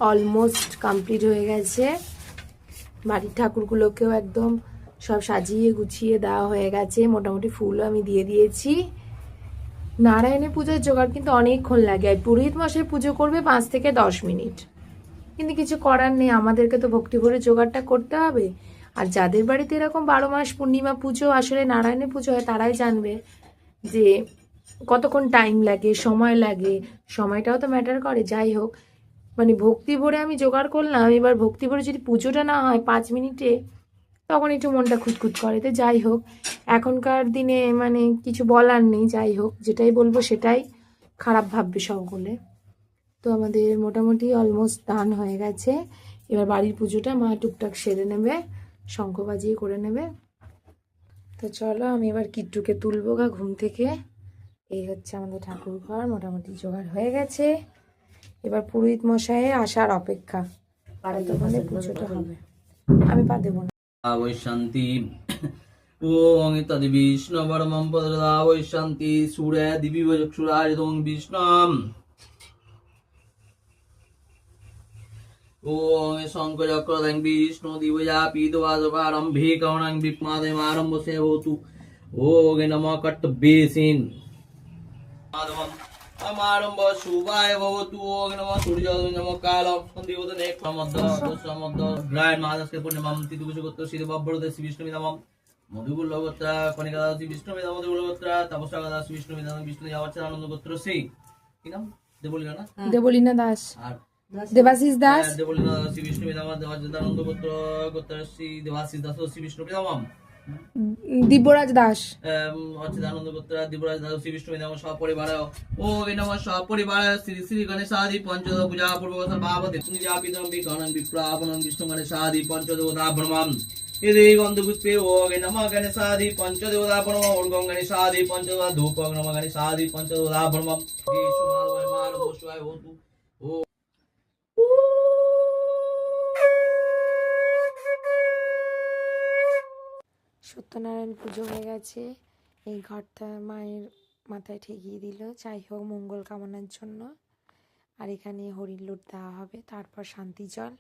Almost complete হয়ে গেছে। বাড়ির ঠাকুরগুলোকেও একদম সব সাজিয়ে গুছিয়ে দেওয়া হয়ে গেছে, মোটামুটি ফুলও আমি দিয়ে দিয়েছি। নারায়ণের পুজোর জোগাড় কিন্তু অনেকক্ষণ লাগে, আর পুরোহিত মশাই পুজো করবে 5 থেকে 10 মিনিট, কিন্তু কিছু করার নেই, আমাদেরকে তো ভক্তি ভরে জোগাড়টা করতে হবে। আর যাদের বাড়িতে এরকম 12 মাস পূর্ণিমা পুজো, আসলে নারায়ণের পুজো হয়, তারাই জানবে যে কতক্ষণ টাইম লাগে, সময় লাগে, সময়টাও তো ম্যাটার করে। যাই হোক, মানে ভক্তি ভরে আমি জোগাড় করলাম, এবার ভক্তি ভরে যদি পুজোটা না হয় 5 মিনিটে, তখন একটু মনটা খুঁতখুত করে। তো যাই হোক, এখনকার দিনে মানে কিছু বলার নেই, যাই হোক যেটাই বলবো সেটাই খারাপ ভাববে সকলে। তো আমাদের মোটামুটি অলমোস্ট দান হয়ে গেছে। এবার বাড়ির পুজোটা মা টুকটাক সেরে নেবে, শঙ্খ বাজিয়ে করে নেবে। তো চলো আমি এবার কিট্টুকে তুলবো গা ঘুম থেকে। এই হচ্ছে আমাদের ঠাকুর ঘর, মোটামুটি জোগাড় হয়ে গেছে। এবার পুরোহিত মশাইয়ের আসার অপেক্ষা, ততক্ষণে পুজোটা হবে। আমি পা দেবো না। वै शान्ति ॐ तद् विष्णु परमं पददा वै शान्ति सूर्य दिवि वचक्षुराय तं विष्णुम् ॐ शङ्खचक्रं विष्णु दिवया पीतवासपारम्भे कवणं विप्मादयमारम्भ से होतु ॐ नमः कर्तव्येसिन् माधवम् अमारम्भ शुभाय भवतु ॐ नमः सूर्याय नमः कालं सन्धिवदने ग्राय महादस्के पूर्णिमां तिथुकुशगोत्र श्रीदेवव्रतस्य विष्णुमिदमं मधुकुलगोत्र कनिकादासि विष्णुमिदं मधुकुलगोत्र तपस्सादासि विष्णुमिदं विष्णुयावच्चानन्दगोत्र श्री কি নাম দেবলীনা না দেবলীনা দাস আর দেবাশিস দাস দেবলীনা দাসি বিষ্ণুমিদম দেবানন্দ গোত্র গোত্রশ্রী দেবাশিস দাস শ্রী বিষ্ণুমিদম দিব্যরাজ দাস অচ্যুতানন্দ গোত্র দিবরাজ দাস শ্রী বিষ্ণুমিদম সপরিবার ও নম সপরিবার শ্রী শ্রী গণেশাদি পঞ্চদ পূজা পূর্বক সর্বাবধি পূজা পিতম বিকরণ বিপ্রাপনম বিষ্ণু গণেশাদি পঞ্চদেবতা ব্রহ্মম এদে গন্ধপুষ্পে ও নম গণেশাদি পঞ্চদেবতা ব্রহ্ম ওর্গং গণেশাদি পঞ্চদেবতা ধূপ নম গণেশাদি পঞ্চদেবতা ব্রহ্মম শ্রী সুমালয় মানব শিবায় হোতু ও সত্যনারায়ণ পুজো হয়ে গেছে। এই ঘরটা মায়ের মাথায় ঠেকিয়ে দিল, যাই হোক মঙ্গল কামনার জন্য। আর এখানে হরির লুট দেওয়া হবে, তারপর শান্তি জল।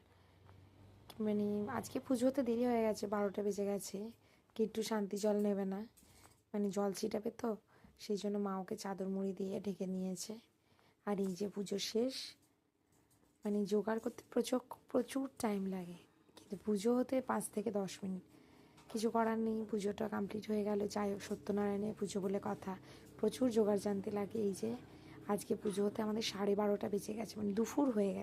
মানে আজকে পুজোতে দেরি হয়ে গেছে, 12টা বেজে গেছে, কিট্টু শান্তি জল নেবে না, মানে জল ছিটাবে তো, সেই জন্য মা ওকে চাদর মুড়ি দিয়ে ঢেকে নিয়েছে। আর এই যে পুজো শেষ, মানে জোগাড় করতে প্রচুর প্রচুর টাইম লাগে, কিন্তু পুজো হতে 5 থেকে 10 মিনিট, কিছু করার নেই, পুজোটা কমপ্লিট হয়ে গেল। যাই হোক, সত্যনারায়ণের পুজো বলে কথা, প্রচুর জোগাড় জানতে লাগে। এই যে আজকে পুজো হতে আমাদের 12:30 বেজে গেছে, মানে দুপুর হয়ে গেছে।